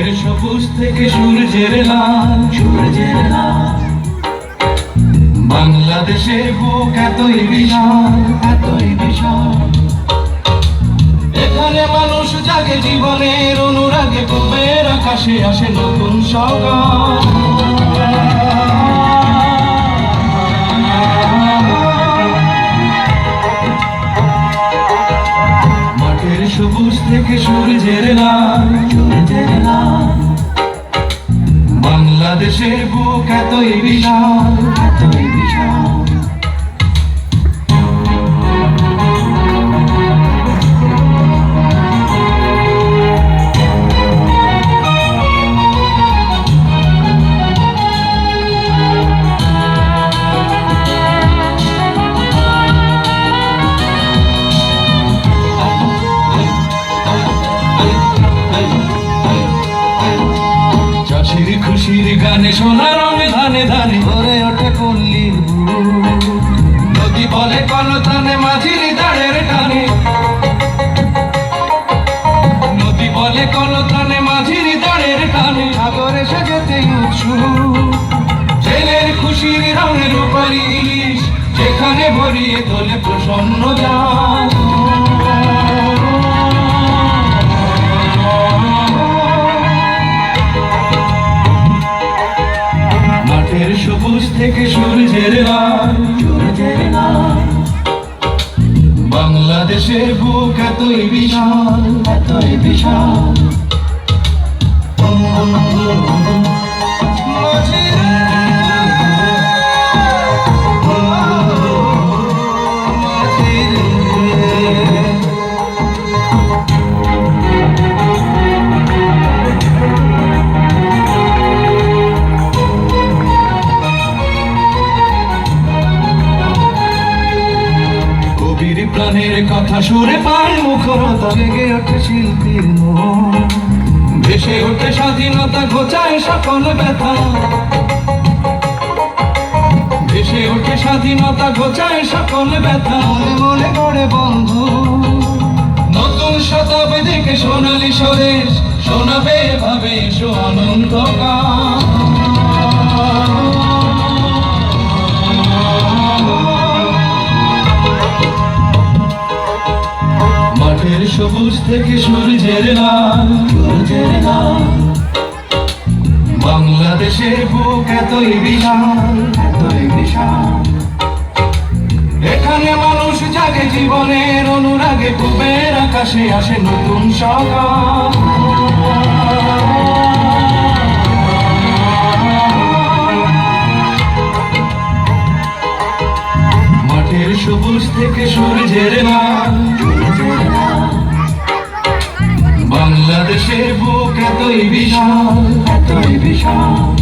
মাঠের সবুজ থেকে সূর্যের লাল, সূর্যের লাল। বাংলাদেশের বুক এতই বিশাল, এতই বিশাল। এখানে মানুষ জাগে জীবনের অনুরাগে, পূবের আকাশে আসে নতুন সকাল। মাঠের সবুজ থেকে সূর্যের লাল, সূর্যের লাল। বাংলাদেশের বুক এতই বিশাল, এতই বিশাল। খুশির গানে সোনা রঙে ধানে ধানে ভরে ওঠে পল্লীর বুক। নদী বলে কলতানে মাঝির দাঁড়ের টানে, নদী বলে কলতানে মাঝির দাঁড়ের টানে। সাগরে সেজেতে উৎসুক জেলের খুশির রঙের উপরি ইলিশ, যেখানে ভরিয়ে তোলে প্রসন্ন জান। সবুজ থেকে সূর্যের লাল, সূর্যের লাল। বাংলাদেশের বুক এতই বিশাল, এতই বিশাল। প্রাণের কথা সুরে পায় মুখরতা, জেগে ওঠে শিল্পীর মন। ভেসে ওঠে স্বাধীনতা, ঘোচায় সকল ব্যথা। ভেসে ওঠে স্বাধীনতা, ঘোচায় সকল ব্যথা। মনে মনে গড়ে বন্ধু নতুন শতাব্দীকে সোনালী স্বদেশ, শোনাবে ভাবে এসো অনন্তকাল। সবুজ থেকে সূর্যের লাল, সূর্যের লাল। বাংলাদেশের বুক এতই বিশাল, এতই বিশাল। এখানে মানুষ জাগে জীবনের অনুরাগে, পূবের আকাশে আসে নতুন সকাল। মাঠের সবুজ থেকে সূর্যের লাল, সূর্যের লাল। বাংলাদেশের বুক এতই বিশাল, এতই বিশাল।